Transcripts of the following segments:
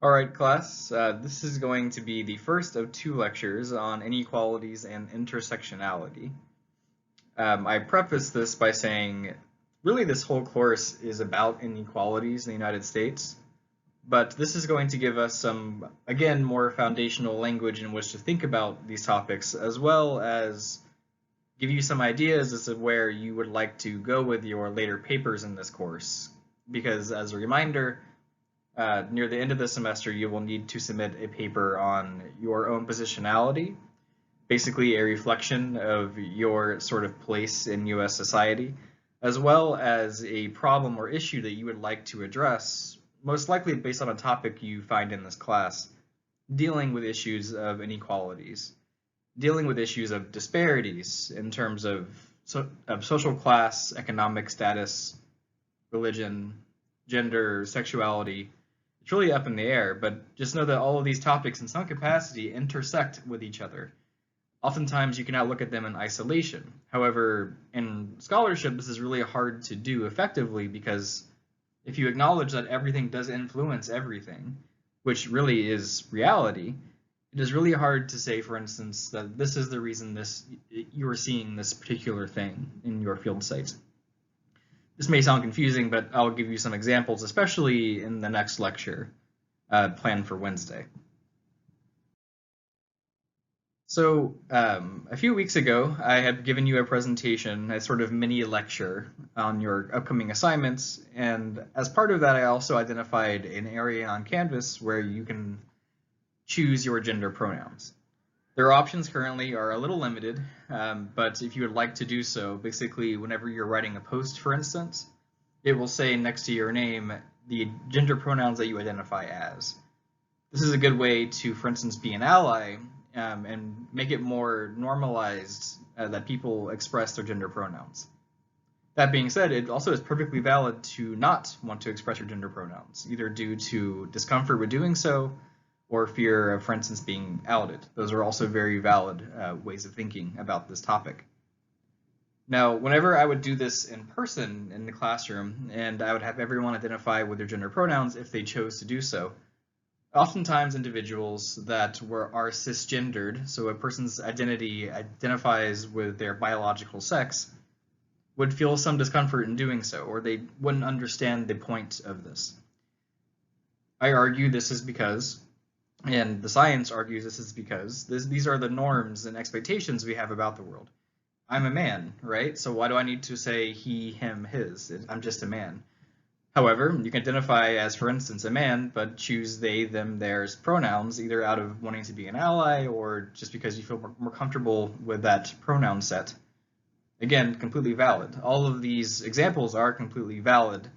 All right, class, this is going to be the first of two lectures on inequalities and intersectionality. I preface this by saying, really this whole course is about inequalities in the United States, but this is going to give us some, again, more foundational language in which to think about these topics, as well as give you some ideas as to where you would like to go with your later papers in this course. Because as a reminder, near the end of the semester, you will need to submit a paper on your own positionality, basically a reflection of your sort of place in US society, as well as a problem or issue that you would like to address, most likely based on a topic you find in this class, dealing with issues of inequalities, dealing with issues of disparities in terms of social class, economic status, religion, gender, sexuality. It's really up in the air, but just know that all of these topics in some capacity intersect with each other. Oftentimes you cannot look at them in isolation. However, in scholarship, this is really hard to do effectively because if you acknowledge that everything does influence everything, which really is reality, it is really hard to say, for instance, that this is the reason you are seeing this particular thing in your field site. This may sound confusing, but I'll give you some examples, especially in the next lecture planned for Wednesday. So a few weeks ago, I had given you a presentation, a sort of mini lecture on your upcoming assignments, and as part of that, I also identified an area on Canvas where you can choose your gender pronouns. Their options currently are a little limited, but if you would like to do so, basically whenever you're writing a post, for instance, it will say next to your name the gender pronouns that you identify as. This is a good way to, for instance, be an ally and make it more normalized that people express their gender pronouns. That being said, it also is perfectly valid to not want to express your gender pronouns, either due to discomfort with doing so or fear of, for instance, being outed. Those are also very valid ways of thinking about this topic. Now, whenever I would do this in person in the classroom, and I would have everyone identify with their gender pronouns if they chose to do so, oftentimes individuals that are cisgendered, so a person's identity identifies with their biological sex, would feel some discomfort in doing so, or they wouldn't understand the point of this. I argue this is because, and the science argues this is because, these are the norms and expectations we have about the world. I'm a man, right? So why do I need to say he, him, his? I'm just a man. However, you can identify as, for instance, a man, but choose they, them, theirs pronouns, either out of wanting to be an ally or just because you feel more comfortable with that pronoun set. Again, completely valid. All of these examples are completely valid.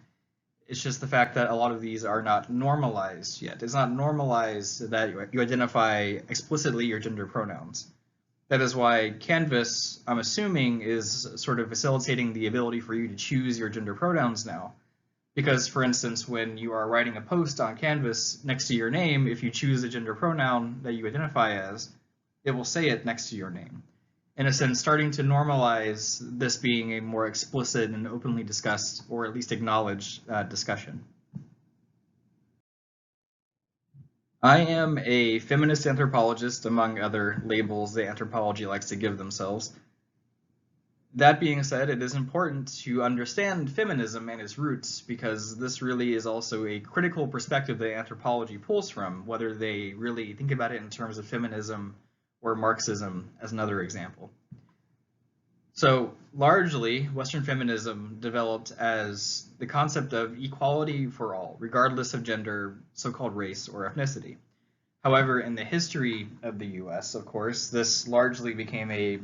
It's just the fact that a lot of these are not normalized yet. It's not normalized that you identify explicitly your gender pronouns. That is why Canvas, I'm assuming, is sort of facilitating the ability for you to choose your gender pronouns now. Because, for instance, when you are writing a post on Canvas next to your name, if you choose the gender pronoun that you identify as, it will say it next to your name. In a sense, starting to normalize this being a more explicit and openly discussed, or at least acknowledged, discussion. I am a feminist anthropologist, among other labels that anthropology likes to give themselves. That being said, it is important to understand feminism and its roots because this really is also a critical perspective that anthropology pulls from, whether they really think about it in terms of feminism or Marxism as another example. So largely, Western feminism developed as the concept of equality for all, regardless of gender, so-called race, or ethnicity. However, in the history of the US, of course, this largely became a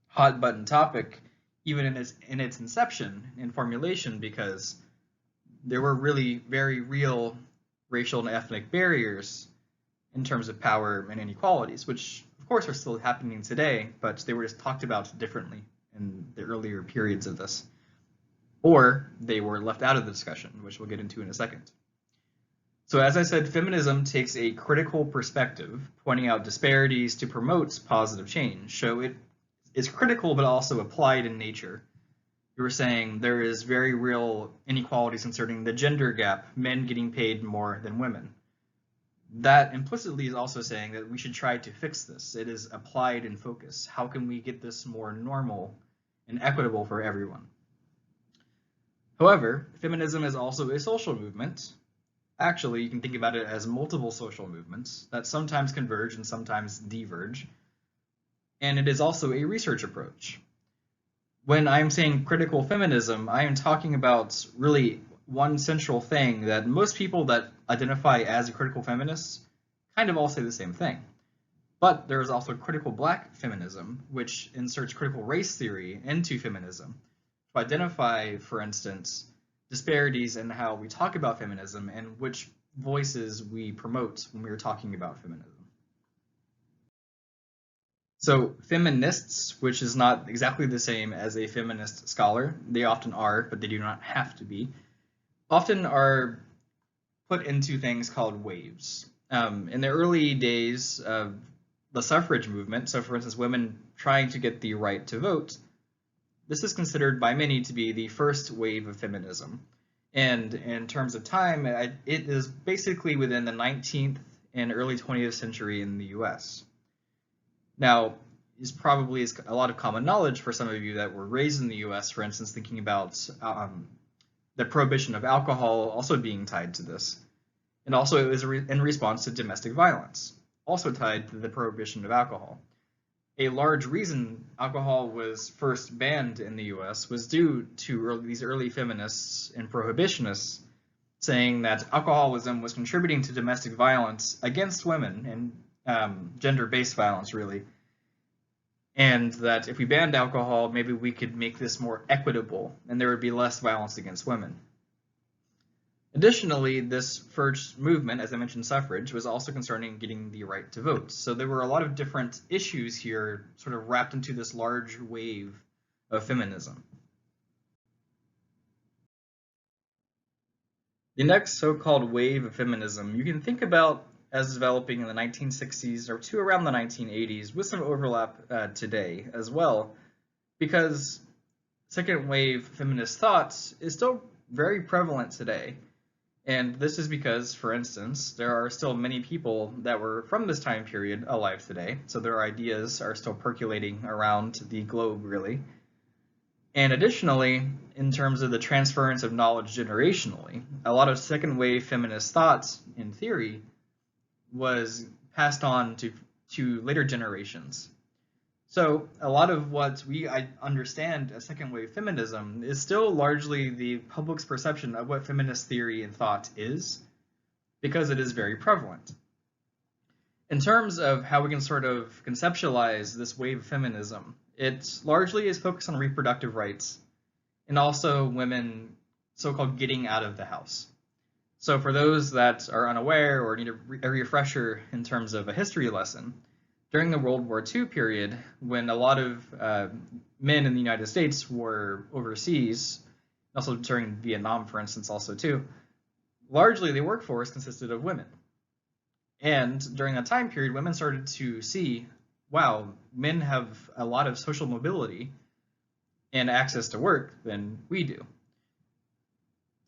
hot button topic even in its inception and formulation because there were really very real racial and ethnic barriers in terms of power and inequalities, which of course are still happening today, but they were just talked about differently in the earlier periods of this. Or they were left out of the discussion, which we'll get into in a second. So as I said, feminism takes a critical perspective, pointing out disparities to promote positive change. So it is critical, but also applied in nature. You were saying there is very real inequalities concerning the gender gap, men getting paid more than women. that implicitly is also saying that we should try to fix this. It is applied in focus. How can we get this more normal and equitable for everyone? However, feminism is also a social movement. Actually, you can think about it as multiple social movements that sometimes converge and sometimes diverge. And it is also a research approach. When I'm saying critical feminism, I am talking about really one central thing that most people that identify as a critical feminist kind of all say the same thing. But there is also critical black feminism, which inserts critical race theory into feminism to identify, for instance, disparities in how we talk about feminism and which voices we promote when we are talking about feminism. So feminists, which is not exactly the same as a feminist scholar, they often are, but they do not have to be, often are put into things called waves. In the early days of the suffrage movement, so for instance, women trying to get the right to vote, this is considered by many to be the first wave of feminism. And in terms of time, it is basically within the 19th and early 20th century in the US. Now, is probably a lot of common knowledge for some of you that were raised in the US, for instance, thinking about the prohibition of alcohol also being tied to this. And also it was in response to domestic violence, also tied to the prohibition of alcohol. A large reason alcohol was first banned in the US was due to these early feminists and prohibitionists saying that alcoholism was contributing to domestic violence against women and gender-based violence, really. And that if we banned alcohol, maybe we could make this more equitable and there would be less violence against women. Additionally, this first movement, as I mentioned, suffrage, was also concerning getting the right to vote. So there were a lot of different issues here sort of wrapped into this large wave of feminism. The next so-called wave of feminism you can think about as developing in the 1960s or to around the 1980s with some overlap today as well, because second wave feminist thoughts is still very prevalent today. And this is because, for instance, there are still many people that were from this time period alive today, so their ideas are still percolating around the globe, really. And additionally, in terms of the transference of knowledge generationally, a lot of second wave feminist thoughts in theory was passed on to later generations. So a lot of what I understand as second wave feminism is still largely the public's perception of what feminist theory and thought is, because it is very prevalent. In terms of how we can sort of conceptualize this wave of feminism, it largely is focused on reproductive rights and also women so-called getting out of the house. So for those that are unaware or need a refresher in terms of a history lesson, during the World War II period, when a lot of men in the United States were overseas, also during Vietnam, for instance, also too, largely the workforce consisted of women. And during that time period, women started to see, wow, men have a lot of social mobility and access to work than we do.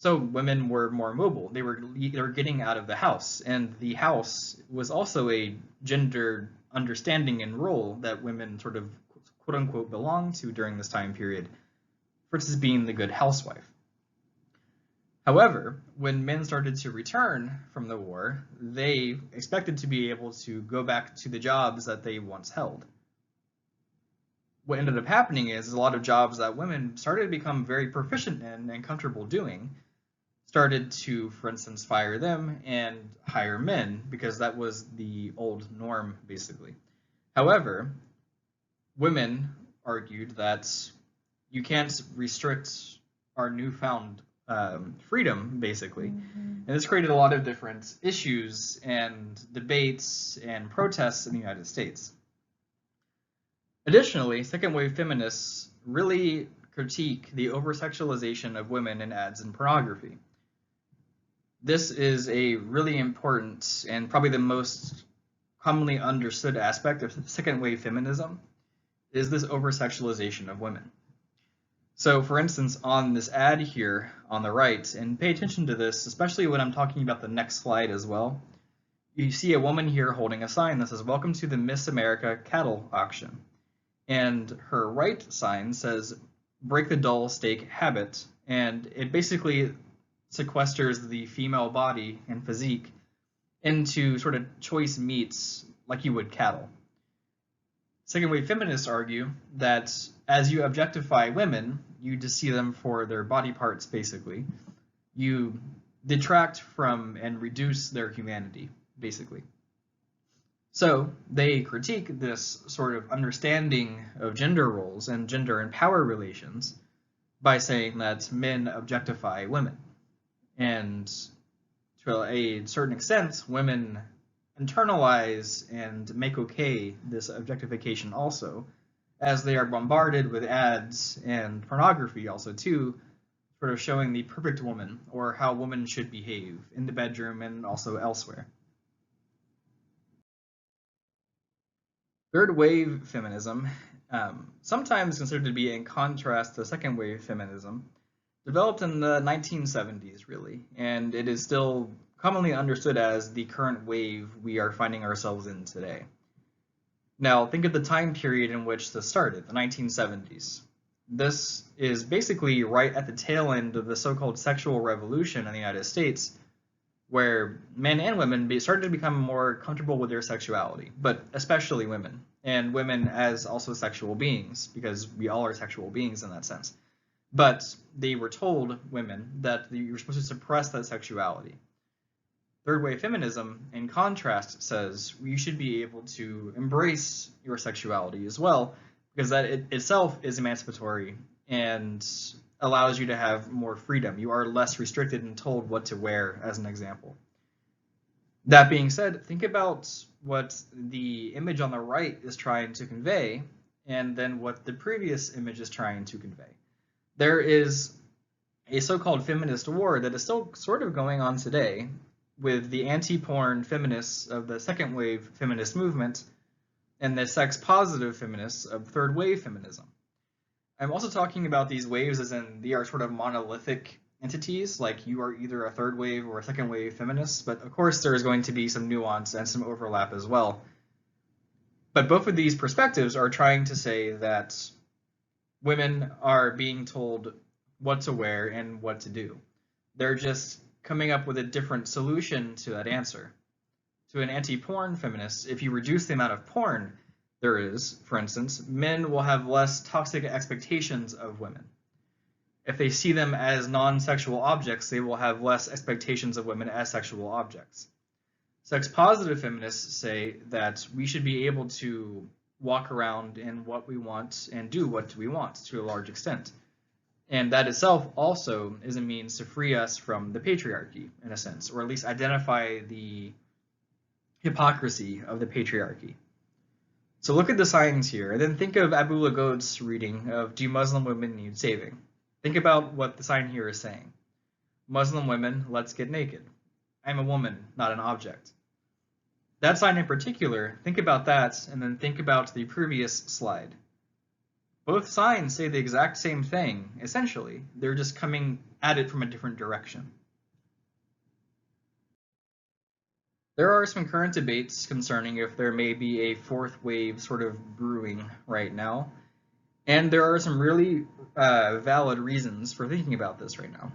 So women were more mobile. They were getting out of the house, and the house was also a gendered understanding and role that women sort of quote unquote belonged to during this time period, versus being the good housewife. However, when men started to return from the war, they expected to be able to go back to the jobs that they once held. What ended up happening is a lot of jobs that women started to become very proficient in and comfortable doing started to, for instance, fire them and hire men, because that was the old norm, basically. However, women argued that you can't restrict our newfound freedom, basically. And this created a lot of different issues and debates and protests in the United States. Additionally, second wave feminists really critique the over-sexualization of women in ads and pornography. This is a really important and probably the most commonly understood aspect of second wave feminism, is this over-sexualization of women. So for instance, on this ad here on the right, and pay attention to this, especially when I'm talking about the next slide as well, You see a woman here holding a sign that says, "Welcome to the Miss America Cattle Auction." And her right sign says, "Break the dull steak habit." And it basically sequesters the female body and physique into sort of choice meats like you would cattle. Second wave feminists argue that as you objectify women, you just see them for their body parts, basically. You detract from and reduce their humanity, basically. So they critique this sort of understanding of gender roles and gender and power relations by saying that men objectify women. And to a certain extent, women internalize and make okay this objectification also, as they are bombarded with ads and pornography also too, sort of showing the perfect woman or how women should behave in the bedroom and also elsewhere. Third wave feminism, sometimes considered to be in contrast to second wave feminism, developed in the 1970s really, and it is still commonly understood as the current wave we are finding ourselves in today. Now, think of the time period in which this started, the 1970s. This is basically right at the tail end of the so-called sexual revolution in the United States, where men and women started to become more comfortable with their sexuality, but especially women, and women as also sexual beings, because we all are sexual beings in that sense. But they were told, women, that you were supposed to suppress that sexuality. Third wave feminism, in contrast, says you should be able to embrace your sexuality as well, because that itself is emancipatory and allows you to have more freedom. You are less restricted and told what to wear, as an example. That being said, think about what the image on the right is trying to convey, and then what the previous image is trying to convey. There is a so-called feminist war that is still sort of going on today with the anti-porn feminists of the second wave feminist movement and the sex-positive feminists of third wave feminism. I'm also talking about these waves as in they are sort of monolithic entities, like you are either a third wave or a second wave feminist, but of course there is going to be some nuance and some overlap as well. But both of these perspectives are trying to say that women are being told what to wear and what to do. They're just coming up with a different solution to that answer. To an anti-porn feminist, if you reduce the amount of porn there is, for instance, men will have less toxic expectations of women. If they see them as non-sexual objects, they will have less expectations of women as sexual objects. Sex-positive feminists say that we should be able to walk around in what we want and do what we want to a large extent. And that itself also is a means to free us from the patriarchy, in a sense, or at least identify the hypocrisy of the patriarchy. So look at the signs here, and then think of Abu Lughod's reading of "Do Muslim Women Need Saving?" Think about what the sign here is saying. Muslim women, let's get naked. I'm a woman, not an object. That sign in particular, think about that, and then think about the previous slide. Both signs say the exact same thing, essentially. They're just coming at it from a different direction. There are some current debates concerning if there may be a fourth wave sort of brewing right now, and there are some really valid reasons for thinking about this right now.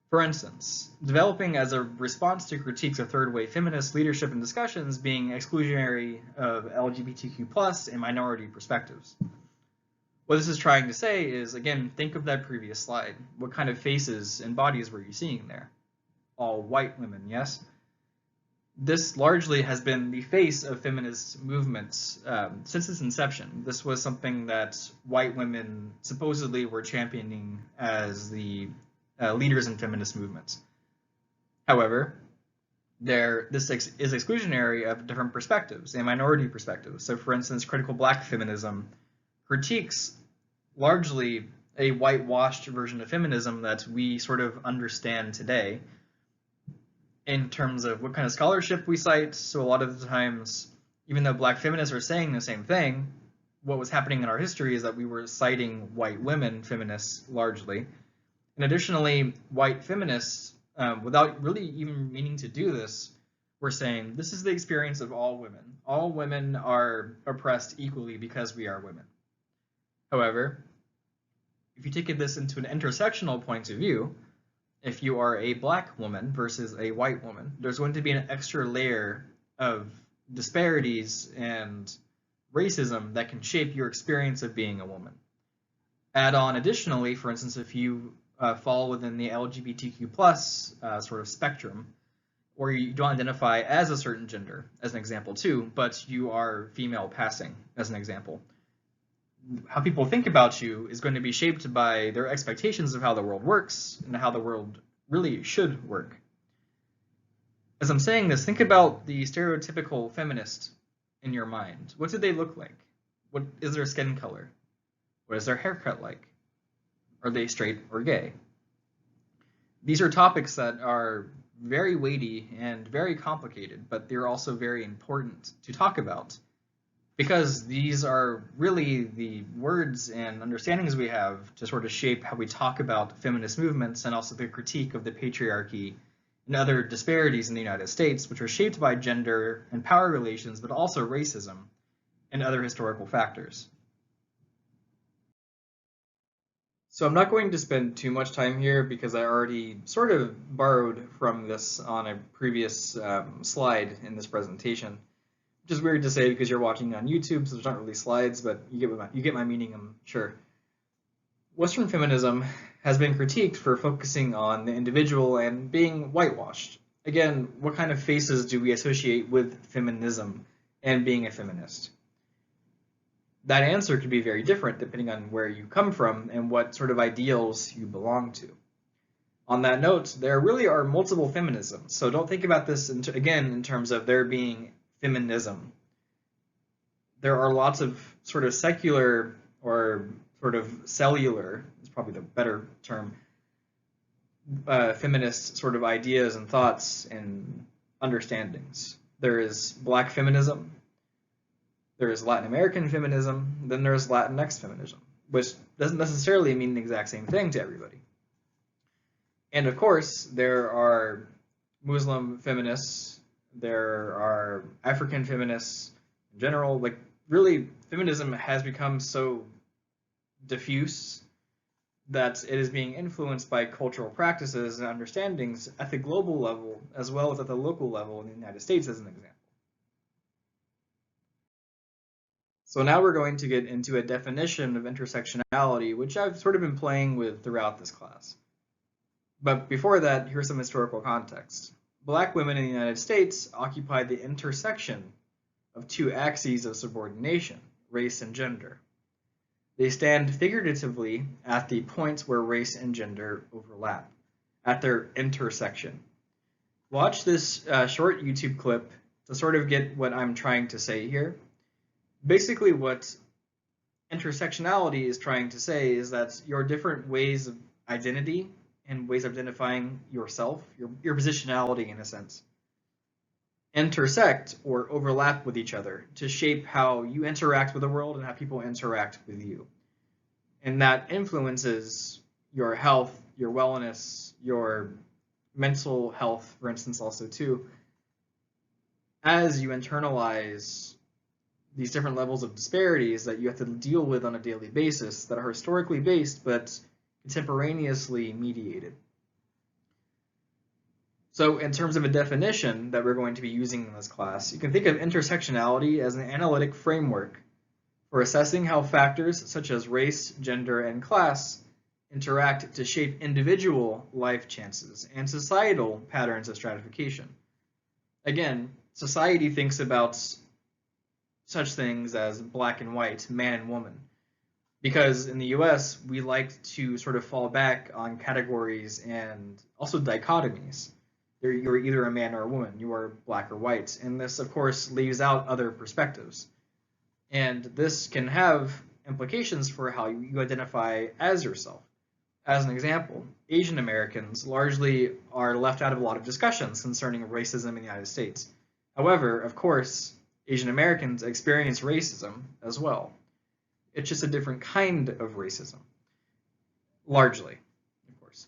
For instance, developing as a response to critiques of third wave feminist leadership and discussions being exclusionary of LGBTQ+ and minority perspectives. What this is trying to say is, again, think of that previous slide. What kind of faces and bodies were you seeing there? All white women, yes? This largely has been the face of feminist movements since its inception. This was something that white women supposedly were championing as the leaders in feminist movements. However, this is exclusionary of different perspectives and minority perspectives. So for instance, critical black feminism critiques largely a whitewashed version of feminism that we sort of understand today in terms of what kind of scholarship we cite. So a lot of the times, even though black feminists are saying the same thing, what was happening in our history is that we were citing white women feminists largely. And additionally, white feminists, without really even meaning to do this, We're saying this is the experience of all women. All women are oppressed equally because we are women. However, if you take this into an intersectional point of view, if you are a black woman versus a white woman, there's going to be an extra layer of disparities and racism that can shape your experience of being a woman. Add on additionally, for instance, if you fall within the LGBTQ plus sort of spectrum, or you don't identify as a certain gender, as an example too, but you are female passing, as an example, how people think about you is going to be shaped by their expectations of how the world works and how the world really should work. As I'm saying this, think about the stereotypical feminist in your mind. What do they look like? What is their skin color? What is their haircut like? Are they straight or gay? These are topics that are very weighty and very complicated, but they're also very important to talk about, because these are really the words and understandings we have to sort of shape how we talk about feminist movements and also the critique of the patriarchy and other disparities in the United States, which are shaped by gender and power relations, but also racism and other historical factors. So I'm not going to spend too much time here because I already sort of borrowed from this on a previous slide in this presentation. Which is weird to say because you're watching on YouTube, so there's not really slides, but you get my meaning, I'm sure. Western feminism has been critiqued for focusing on the individual and being whitewashed. Again, what kind of faces do we associate with feminism and being a feminist? That answer could be very different depending on where you come from and what sort of ideals you belong to. On that note, there really are multiple feminisms, so don't think about this again in terms of there being feminism. There are lots of sort of secular or sort of cellular, is probably the better term, feminist sort of ideas and thoughts and understandings. There is Black feminism, there is Latin American feminism, then there's Latinx feminism, which doesn't necessarily mean the exact same thing to everybody. And of course, there are Muslim feminists, there are African feminists in general. Like, really, feminism has become so diffuse that it is being influenced by cultural practices and understandings at the global level as well as at the local level in the United States, as an example. So now we're going to get into a definition of intersectionality, which I've sort of been playing with throughout this class. But before that, here's some historical context. Black women in the United States occupy the intersection of two axes of subordination, race and gender. They stand figuratively at the points where race and gender overlap, at their intersection. Watch this short YouTube clip to sort of get what I'm trying to say here. Basically, what intersectionality is trying to say is that your different ways of identity and ways of identifying yourself, your positionality in a sense, intersect or overlap with each other to shape how you interact with the world and how people interact with you. And that influences your health, your wellness, your mental health, for instance, also too, as you internalize these different levels of disparities that you have to deal with on a daily basis that are historically based but contemporaneously mediated. So in terms of a definition that we're going to be using in this class, you can think of intersectionality as an analytic framework for assessing how factors such as race, gender, and class interact to shape individual life chances and societal patterns of stratification. Again, society thinks about such things as black and white, man and woman, because in the US, we like to sort of fall back on categories and also dichotomies. You're either a man or a woman, you are black or white, and this, of course, leaves out other perspectives. And this can have implications for how you identify as yourself. As an example, Asian Americans largely are left out of a lot of discussions concerning racism in the United States. However, of course, Asian Americans experience racism as well. It's just a different kind of racism, largely, of course.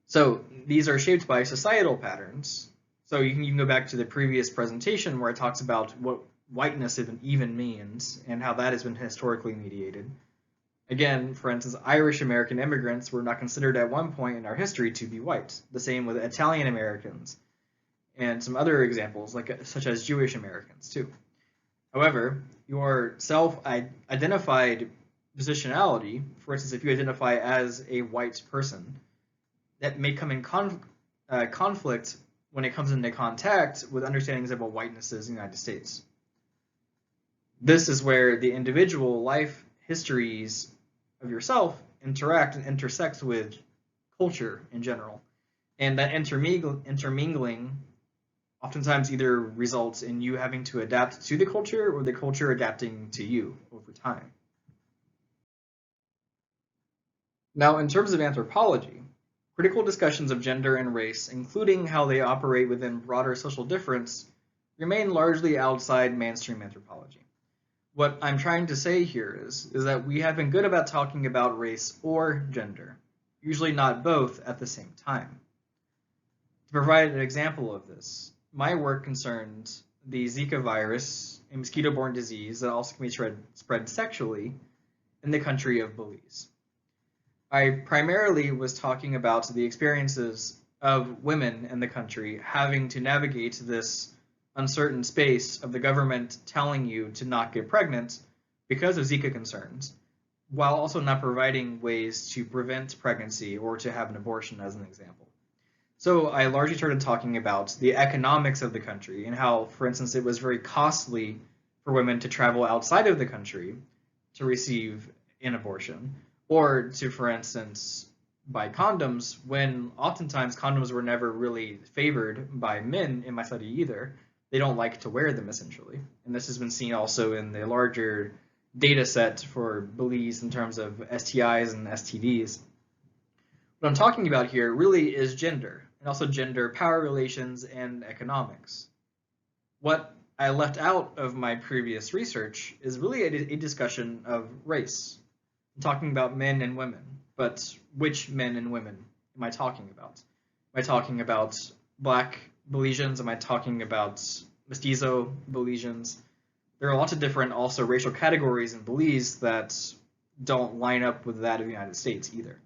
So these are shaped by societal patterns So you can go back to the previous presentation where it talks about what whiteness even means and how that has been historically mediated. Again, for instance, Irish American immigrants were not considered at one point in our history to be white. The same with Italian Americans and some other examples, such as Jewish Americans too. However, your self-identified positionality, for instance, if you identify as a white person, that may come in conflict when it comes into contact with understandings of what whiteness is in the United States. This is where the individual life histories of yourself interact and intersect with culture in general. And that intermingling oftentimes either results in you having to adapt to the culture or the culture adapting to you over time. Now, in terms of anthropology, critical discussions of gender and race, including how they operate within broader social difference, remain largely outside mainstream anthropology. What I'm trying to say here is that we have been good about talking about race or gender, usually not both at the same time. To provide an example of this, my work concerned the Zika virus, a mosquito-borne disease that also can be spread sexually in the country of Belize. I primarily was talking about the experiences of women in the country having to navigate this uncertain space of the government telling you to not get pregnant because of Zika concerns, while also not providing ways to prevent pregnancy or to have an abortion, as an example. So I largely started talking about the economics of the country and how, for instance, it was very costly for women to travel outside of the country to receive an abortion, or to, for instance, buy condoms, when oftentimes condoms were never really favored by men in my study either. They don't like to wear them, essentially. And this has been seen also in the larger data set for Belize in terms of STIs and STDs. What I'm talking about here really is gender, and also gender power relations and economics. What I left out of my previous research is really a discussion of race. I'm talking about men and women, but which men and women am I talking about? Am I talking about Black Belizeans? Am I talking about mestizo Belizeans? There are lots of different also racial categories in Belize that don't line up with that of the United States either.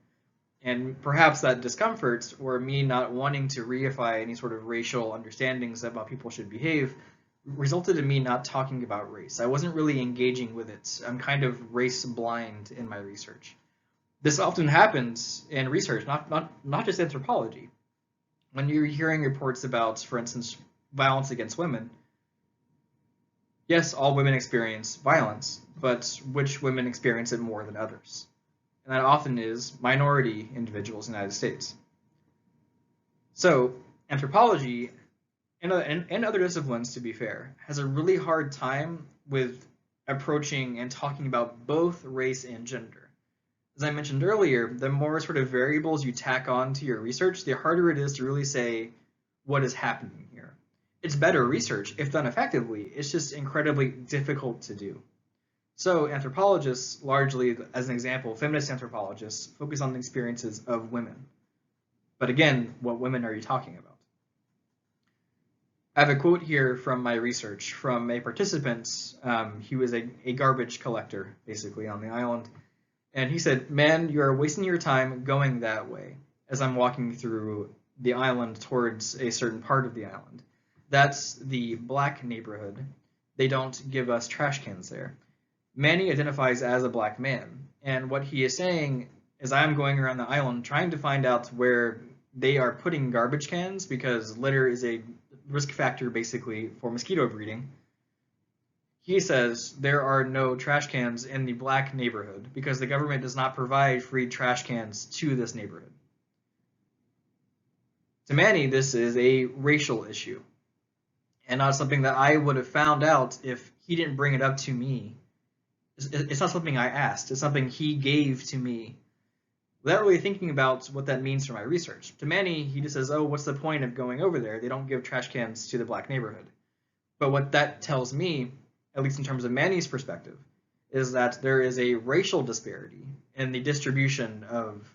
And perhaps that discomfort, or me not wanting to reify any sort of racial understandings about how people should behave, resulted in me not talking about race. I wasn't really engaging with it. I'm kind of race blind in my research. This often happens in research, not just anthropology. When you're hearing reports about, for instance, violence against women, yes, all women experience violence, but which women experience it more than others? And that often is minority individuals in the United States. So anthropology, and other disciplines, to be fair, has a really hard time with approaching and talking about both race and gender. As I mentioned earlier, the more sort of variables you tack on to your research, the harder it is to really say what is happening here. It's better research if done effectively, it's just incredibly difficult to do. So anthropologists, largely, as an example, feminist anthropologists, focus on the experiences of women. But again, what women are you talking about? I have a quote here from my research from a participant. He was a garbage collector, basically, on the island. And he said, "Man, you are wasting your time going that way," as I'm walking through the island towards a certain part of the island. That's the Black neighborhood. They don't give us trash cans there. Manny identifies as a Black man, and what he is saying is I'm going around the island trying to find out where they are putting garbage cans, because litter is a risk factor basically for mosquito breeding. He says there are no trash cans in the Black neighborhood because the government does not provide free trash cans to this neighborhood. To Manny, this is a racial issue, and not something that I would have found out if he didn't bring it up to me. It's not something I asked. It's something he gave to me without really thinking about what that means for my research. To Manny, he just says, oh, what's the point of going over there? They don't give trash cans to the Black neighborhood. But what that tells me, at least in terms of Manny's perspective, is that there is a racial disparity in the distribution of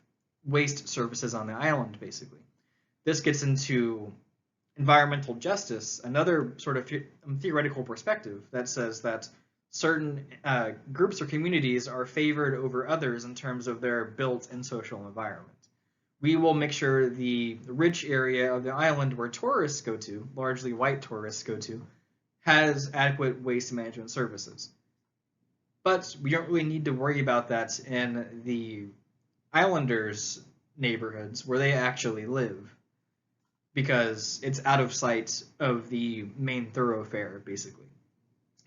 waste services on the island, basically. This gets into environmental justice, another sort of theoretical perspective that says that certain groups or communities are favored over others in terms of their built and social environment. We will make sure the rich area of the island where tourists go to, largely white tourists go to, has adequate waste management services. But we don't really need to worry about that in the islanders' neighborhoods where they actually live, because it's out of sight of the main thoroughfare, basically.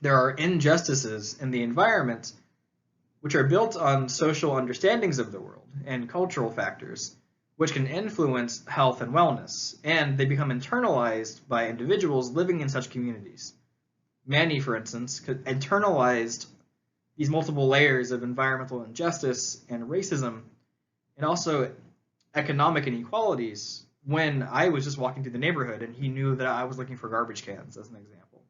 There are injustices in the environment which are built on social understandings of the world and cultural factors, which can influence health and wellness, and they become internalized by individuals living in such communities. Manny, for instance, internalized these multiple layers of environmental injustice and racism, and also economic inequalities when I was just walking through the neighborhood and he knew that I was looking for garbage cans, as an example.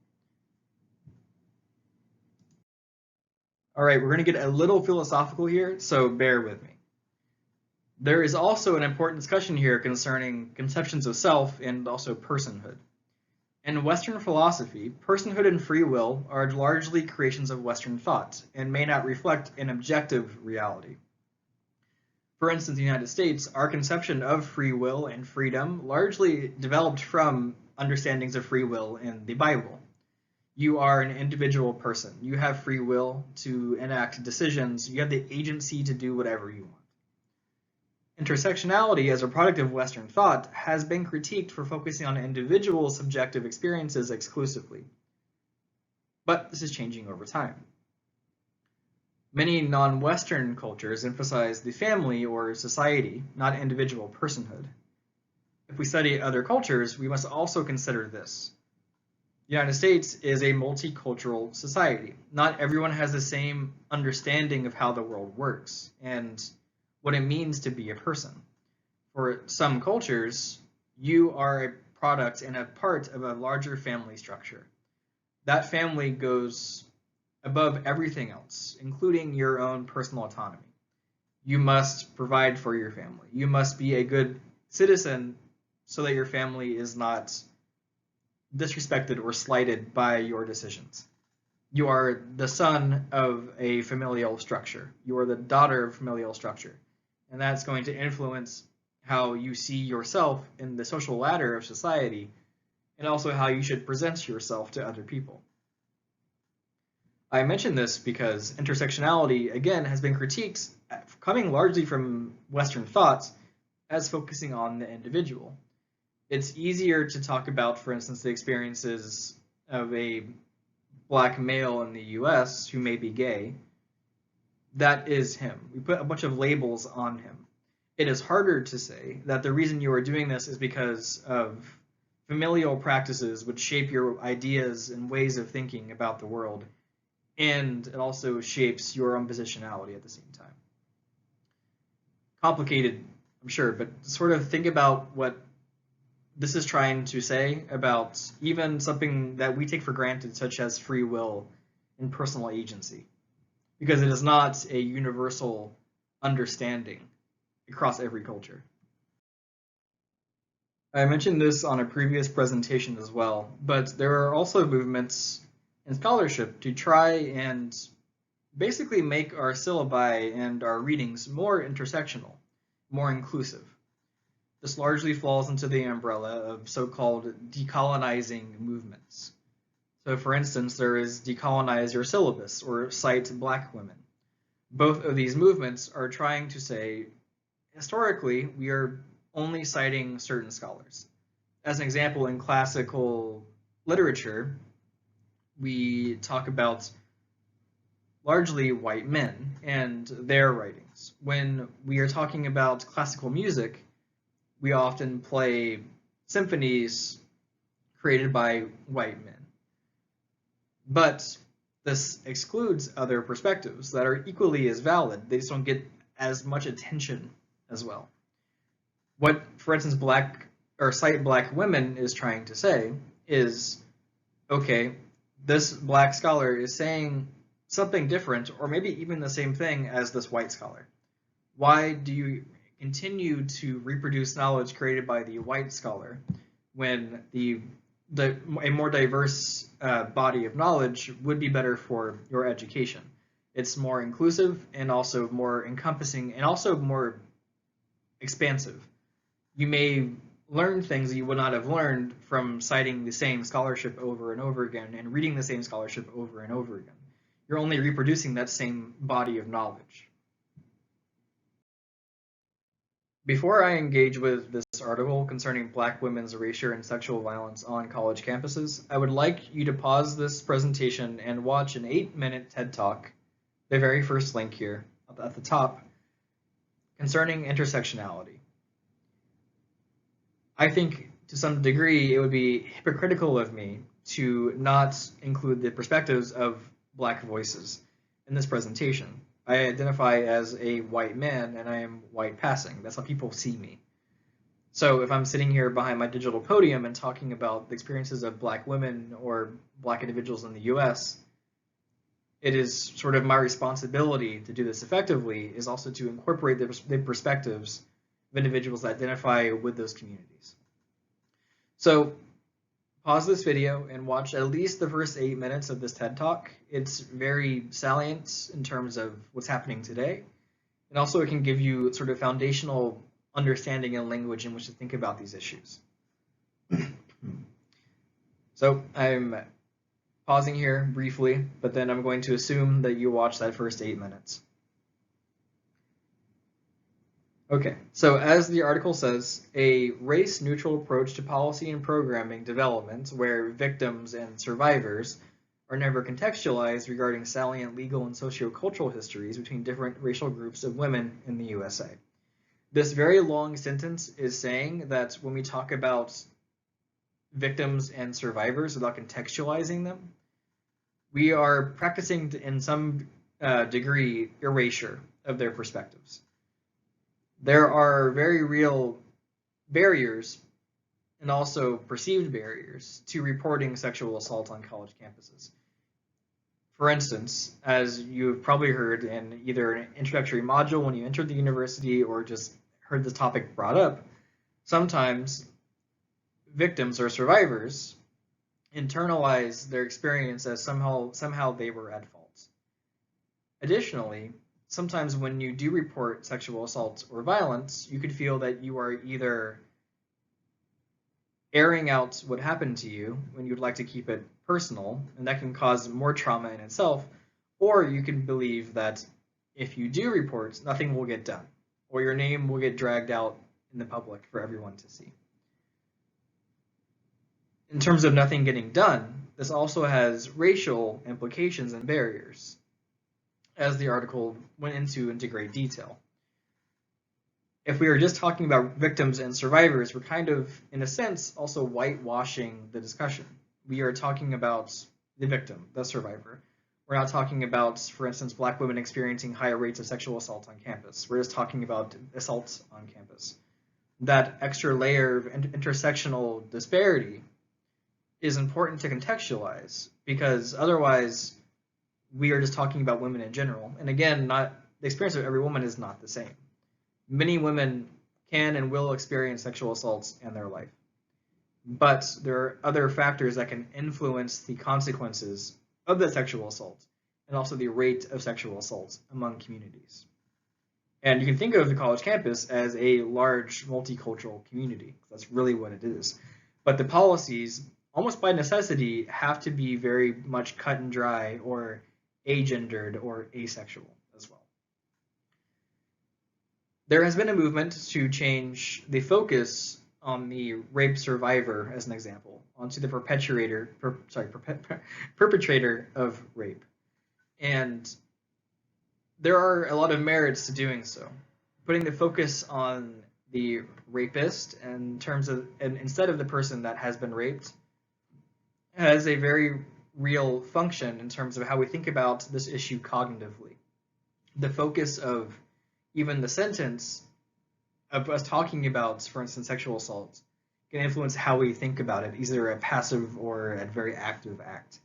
All right, we're going to get a little philosophical here, so bear with me. There is also an important discussion here concerning conceptions of self and also personhood. In Western philosophy, personhood and free will are largely creations of Western thought and may not reflect an objective reality. For instance, in the United States, our conception of free will and freedom largely developed from understandings of free will in the Bible. You are an individual person. You have free will to enact decisions. You have the agency to do whatever you want. Intersectionality, as a product of Western thought, has been critiqued for focusing on individual subjective experiences exclusively. But this is changing over time. Many non-Western cultures emphasize the family or society, not individual personhood. If we study other cultures, we must also consider this. The United States is a multicultural society. Not everyone has the same understanding of how the world works and what it means to be a person. For some cultures, you are a product and a part of a larger family structure. That family goes above everything else, including your own personal autonomy. You must provide for your family. You must be a good citizen so that your family is not disrespected or slighted by your decisions. You are the son of a familial structure. You are the daughter of familial structure. And that's going to influence how you see yourself in the social ladder of society, and also how you should present yourself to other people. I mention this because intersectionality, again, has been critiqued, coming largely from Western thoughts, as focusing on the individual. It's easier to talk about, for instance, the experiences of a black male in the US who may be gay. That is him. We put a bunch of labels on him. It is harder to say that the reason you are doing this is because of familial practices which shape your ideas and ways of thinking about the world, and it also shapes your own positionality at the same time. Complicated, I'm sure, but sort of think about what this is trying to say about even something that we take for granted, such as free will and personal agency, because it is not a universal understanding across every culture. I mentioned this on a previous presentation as well, but there are also movements in scholarship to try and basically make our syllabi and our readings more intersectional, more inclusive. This largely falls into the umbrella of so-called decolonizing movements. So for instance, there is Decolonize Your Syllabus or Cite Black Women. Both of these movements are trying to say, historically, we are only citing certain scholars. As an example, in classical literature, we talk about largely white men and their writings. When we are talking about classical music, we often play symphonies created by white men. But this excludes other perspectives that are equally as valid. They just don't get as much attention as well. What, for instance, Cite Black Women is trying to say is, okay, this black scholar is saying something different, or maybe even the same thing as this white scholar. Why do you continue to reproduce knowledge created by the white scholar when a more diverse body of knowledge would be better for your education. It's more inclusive and also more encompassing and also more expansive. You may learn things that you would not have learned from citing the same scholarship over and over again and reading the same scholarship over and over again. You're only reproducing that same body of knowledge. Before I engage with this article concerning Black women's erasure and sexual violence on college campuses, I would like you to pause this presentation and watch an 8-minute TED Talk, the very first link here at the top, concerning intersectionality. I think to some degree it would be hypocritical of me to not include the perspectives of Black voices in this presentation. I identify as a white man and I am white passing. That's how people see me. So if I'm sitting here behind my digital podium and talking about the experiences of Black women or Black individuals in the US, it is sort of my responsibility to do this effectively is also to incorporate the perspectives of individuals that identify with those communities. So pause this video and watch at least the first 8 minutes of this TED Talk. It's very salient in terms of what's happening today. And also it can give you sort of foundational understanding and language in which to think about these issues. So I'm pausing here briefly, but then I'm going to assume that you watch that first 8 minutes. Okay, so as the article says, a race-neutral approach to policy and programming development where victims and survivors are never contextualized regarding salient legal and sociocultural histories between different racial groups of women in the USA. This very long sentence is saying that when we talk about victims and survivors without contextualizing them, we are practicing in some degree erasure of their perspectives. There are very real barriers and also perceived barriers to reporting sexual assault on college campuses. For instance, as you've probably heard in either an introductory module when you entered the university or just heard the topic brought up, sometimes victims or survivors internalize their experience as somehow they were at fault. Additionally, sometimes when you do report sexual assault or violence, you could feel that you are either airing out what happened to you when you'd like to keep it personal, and that can cause more trauma in itself, or you can believe that if you do report, nothing will get done, or your name will get dragged out in the public for everyone to see. In terms of nothing getting done, this also has racial implications and barriers, as the article went into great detail. If we are just talking about victims and survivors, we're kind of, in a sense, also whitewashing the discussion. We are talking about the victim, the survivor. We're not talking about, for instance, Black women experiencing higher rates of sexual assault on campus. We're just talking about assaults on campus. That extra layer of intersectional disparity is important to contextualize, because otherwise we are just talking about women in general. And again, the experience of every woman is not the same. Many women can and will experience sexual assaults in their life. But there are other factors that can influence the consequences of the sexual assault and also the rate of sexual assaults among communities. And you can think of the college campus as a large multicultural community. That's really what it is. But the policies, almost by necessity, have to be very much cut and dry or agendered or asexual as well. There has been a movement to change the focus on the rape survivor, as an example, onto the perpetrator of rape. And there are a lot of merits to doing so. Putting the focus on the rapist in terms of, and instead of the person that has been raped, has a very real function in terms of how we think about this issue cognitively. The focus of even the sentence of us talking about, for instance, sexual assault can influence how we think about it, either a passive or a very active act.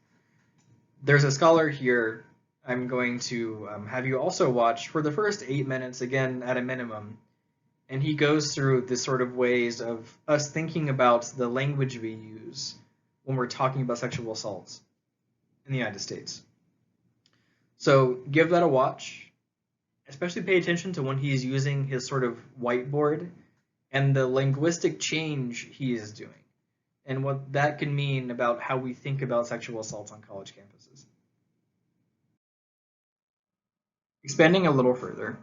There's a scholar here I'm going to have you also watch for the first 8 minutes, again, at a minimum, And he goes through this sort of ways of us thinking about the language we use when we're talking about sexual assaults in the United States. So give that a watch, especially pay attention to when he's using his sort of whiteboard and the linguistic change he is doing and what that can mean about how we think about sexual assaults on college campuses. Expanding a little further,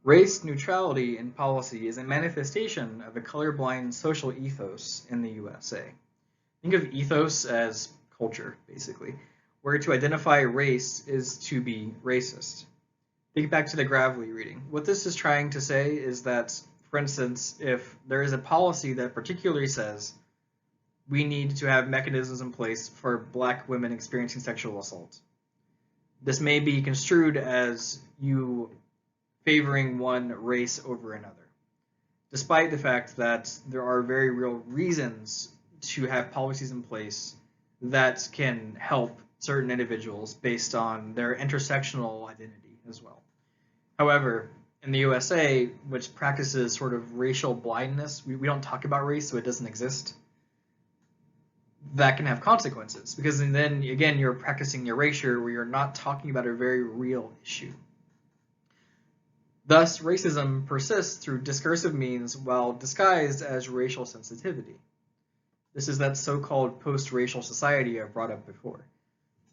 race neutrality in policy is a manifestation of a colorblind social ethos in the USA. Think of ethos as culture, basically, where to identify race is to be racist. Think back to the Gravely reading. What this is trying to say is that, for instance, if there is a policy that particularly says we need to have mechanisms in place for Black women experiencing sexual assault, this may be construed as you favoring one race over another, despite the fact that there are very real reasons to have policies in place that can help certain individuals based on their intersectional identity as well. However, in the USA, which practices sort of racial blindness, we don't talk about race, so it doesn't exist. That can have consequences because then again you're practicing erasure where you're not talking about a very real issue. Thus, racism persists through discursive means while disguised as racial sensitivity. This is that so-called post-racial society I've brought up before.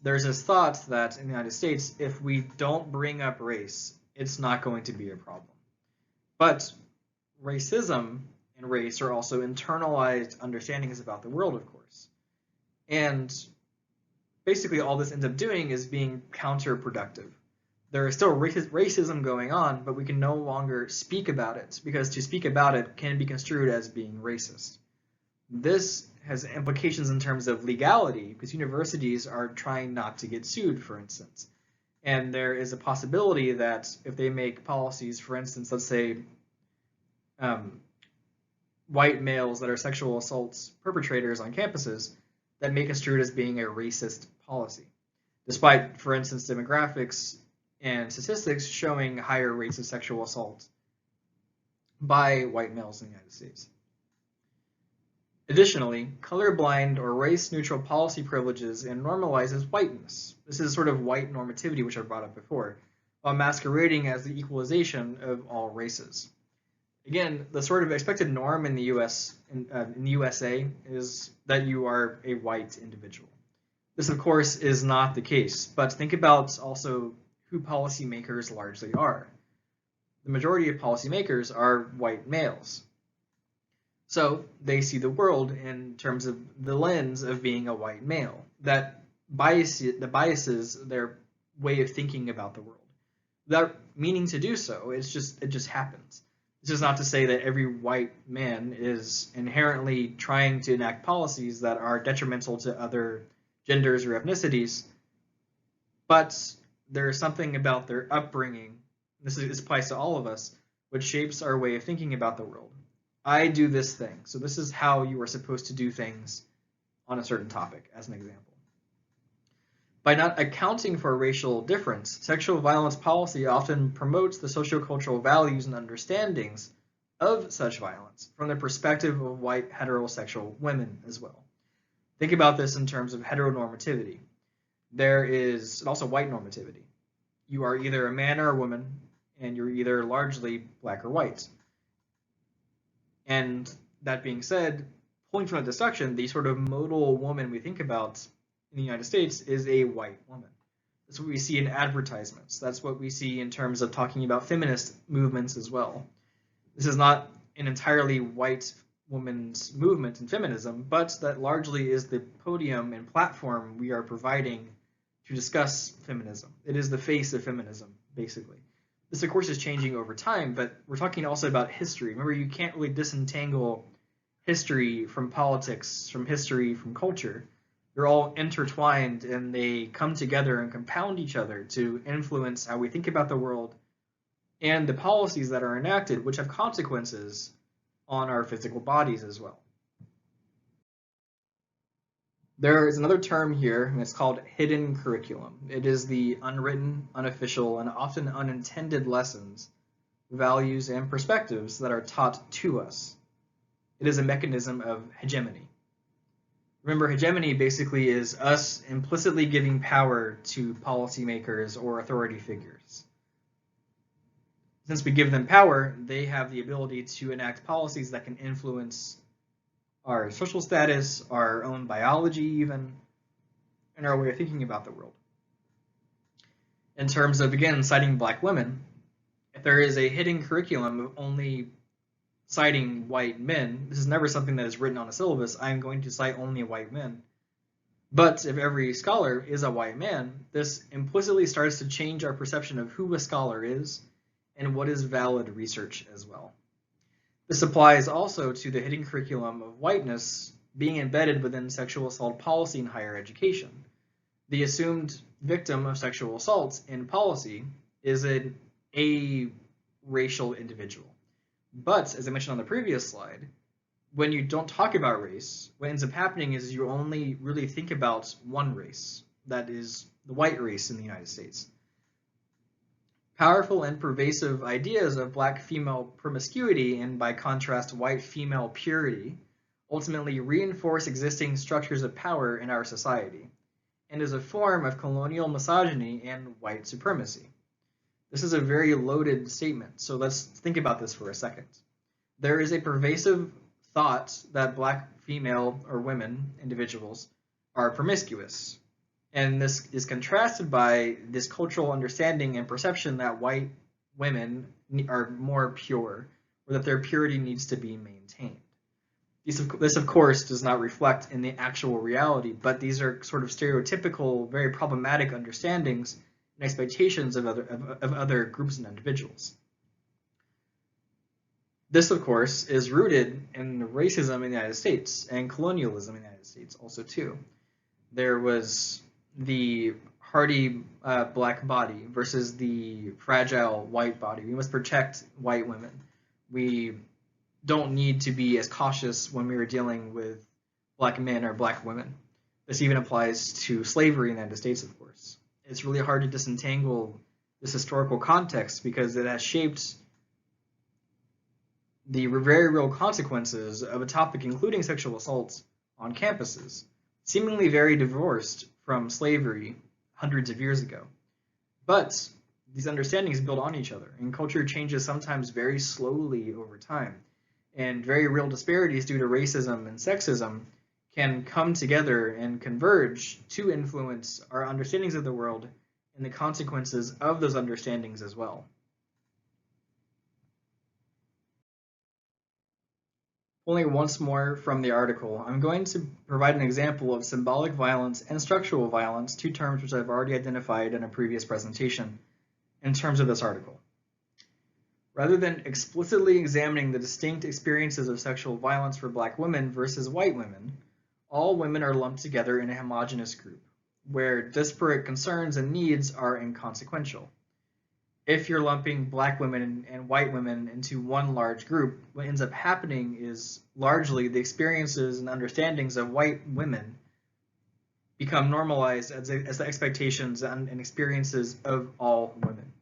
There's this thought that in the United States, if we don't bring up race, it's not going to be a problem. But racism and race are also internalized understandings about the world, of course. And basically all this ends up doing is being counterproductive. There is still racism going on, but we can no longer speak about it because to speak about it can be construed as being racist. This has implications in terms of legality because universities are trying not to get sued, for instance. And there is a possibility that if they make policies, for instance, let's say white males that are sexual assaults perpetrators on campuses, that may be construed as being a racist policy, despite, for instance, demographics and statistics showing higher rates of sexual assault by white males in the United States. Additionally, colorblind or race-neutral policy privileges and normalizes whiteness. This is sort of white normativity, which I brought up before, while masquerading as the equalization of all races. Again, the sort of expected norm in the USA is that you are a white individual. This, of course, is not the case, but think about also who policymakers largely are. The majority of policymakers are white males. So they see the world in terms of the lens of being a white male. That biases their way of thinking about the world. Without meaning to do so, it just happens. This is not to say that every white man is inherently trying to enact policies that are detrimental to other genders or ethnicities, but there's something about their upbringing, this applies to all of us, which shapes our way of thinking about the world. I do this thing, so this is how you are supposed to do things on a certain topic, as an example. By not accounting for racial difference, sexual violence policy often promotes the sociocultural values and understandings of such violence from the perspective of white heterosexual women as well. Think about this in terms of heteronormativity. There is also white normativity. You are either a man or a woman, and you're either largely black or white. And that being said, pulling from that discussion, the sort of modal woman we think about in the United States is a white woman. That's what we see in advertisements. That's what we see in terms of talking about feminist movements as well. This is not an entirely white woman's movement in feminism, but that largely is the podium and platform we are providing to discuss feminism. It is the face of feminism, basically. This, of course, is changing over time, but we're talking also about history. Remember, you can't really disentangle history from politics, from history from culture. They're all intertwined and they come together and compound each other to influence how we think about the world and the policies that are enacted, which have consequences on our physical bodies as well. There is another term here, and it's called hidden curriculum. It is the unwritten, unofficial, and often unintended lessons values, and perspectives that are taught to us. It is a mechanism of hegemony. Remember, hegemony basically is us implicitly giving power to policymakers or authority figures. Since we give them power, they have the ability to enact policies that can influence our social status, our own biology even, and our way of thinking about the world. In terms of, again, citing Black women, if there is a hidden curriculum of only citing white men, this is never something that is written on a syllabus, I'm going to cite only white men. But if every scholar is a white man, this implicitly starts to change our perception of who a scholar is and what is valid research as well. This applies also to the hidden curriculum of whiteness being embedded within sexual assault policy in higher education. The assumed victim of sexual assaults in policy is a racial individual. But, as I mentioned on the previous slide, when you don't talk about race, what ends up happening is you only really think about one race, that is the white race in the United States. Powerful and pervasive ideas of Black female promiscuity and, by contrast, white female purity ultimately reinforce existing structures of power in our society, and is a form of colonial misogyny and white supremacy. This is a very loaded statement, so let's think about this for a second. There is a pervasive thought that Black female or women individuals are promiscuous, and this is contrasted by this cultural understanding and perception that white women are more pure, or that their purity needs to be maintained. This, of course, does not reflect in the actual reality, but these are sort of stereotypical, very problematic understandings and expectations of other groups and individuals. This, of course, is rooted in racism in the United States and colonialism in the United States also too. There was the hardy Black body versus the fragile white body. We must protect white women. We don't need to be as cautious when we are dealing with Black men or Black women. This even applies to slavery in the United States, of course. It's really hard to disentangle this historical context because it has shaped the very real consequences of a topic including sexual assaults on campuses, seemingly very divorced from slavery hundreds of years ago. But these understandings build on each other, and culture changes sometimes very slowly over time, and very real disparities due to racism and sexism can come together and converge to influence our understandings of the world and the consequences of those understandings as well. Only once more from the article, I'm going to provide an example of symbolic violence and structural violence, two terms which I've already identified in a previous presentation, in terms of this article. Rather than explicitly examining the distinct experiences of sexual violence for Black women versus white women, all women are lumped together in a homogeneous group, where disparate concerns and needs are inconsequential. If you're lumping Black women and white women into one large group, what ends up happening is largely the experiences and understandings of white women become normalized as the expectations and experiences of all women.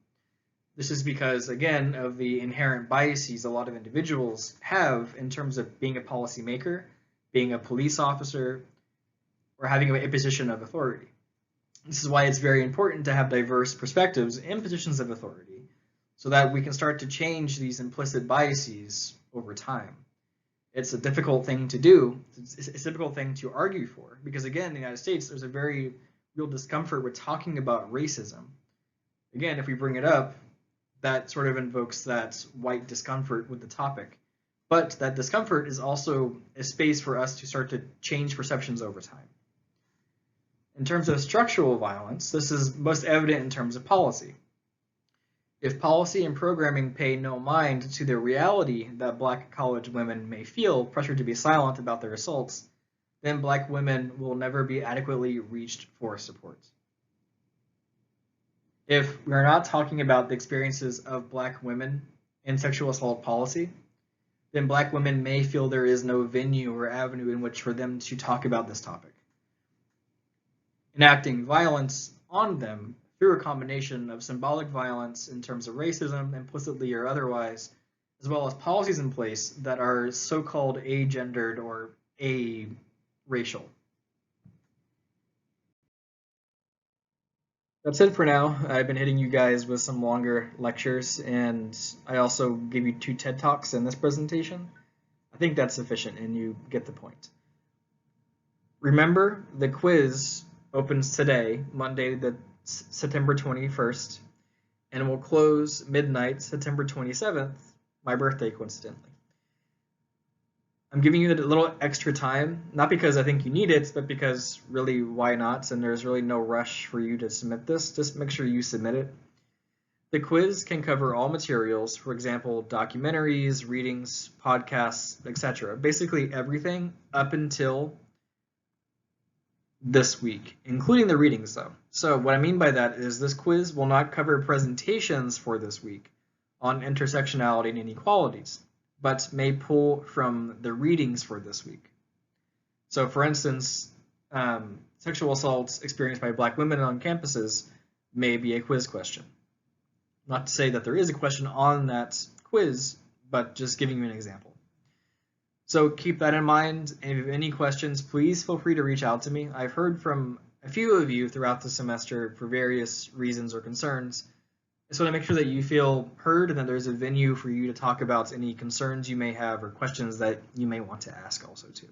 This is because, again, of the inherent biases a lot of individuals have in terms of being a policymaker, being a police officer, or having a position of authority. This is why it's very important to have diverse perspectives in positions of authority so that we can start to change these implicit biases over time. It's a difficult thing to do. It's a difficult thing to argue for because, again, in the United States, there's a very real discomfort with talking about racism. Again, if we bring it up, that sort of invokes that white discomfort with the topic. But that discomfort is also a space for us to start to change perceptions over time. In terms of structural violence, this is most evident in terms of policy. If policy and programming pay no mind to the reality that Black college women may feel pressured to be silent about their assaults, then Black women will never be adequately reached for support. If we're not talking about the experiences of Black women in sexual assault policy, then Black women may feel there is no venue or avenue in which for them to talk about this topic. Enacting violence on them through a combination of symbolic violence in terms of racism, implicitly or otherwise, as well as policies in place that are so-called agendered or a-racial. That's it for now. I've been hitting you guys with some longer lectures, and I also gave you 2 TED Talks in this presentation. I think that's sufficient, and you get the point. Remember, the quiz opens today, Monday, September 21st, and will close midnight, September 27th, my birthday, coincidentally. I'm giving you a little extra time, not because I think you need it, but because really, why not? And there's really no rush for you to submit this. Just make sure you submit it. The quiz can cover all materials, for example, documentaries, readings, podcasts, etc. Basically everything up until this week, including the readings though. So what I mean by that is this quiz will not cover presentations for this week on intersectionality and inequalities, but may pull from the readings for this week. So for instance, sexual assaults experienced by Black women on campuses may be a quiz question. Not to say that there is a question on that quiz, but just giving you an example. So keep that in mind, and if you have any questions, please feel free to reach out to me. I've heard from a few of you throughout the semester for various reasons or concerns. I just want to make sure that you feel heard and that there's a venue for you to talk about any concerns you may have or questions that you may want to ask also too.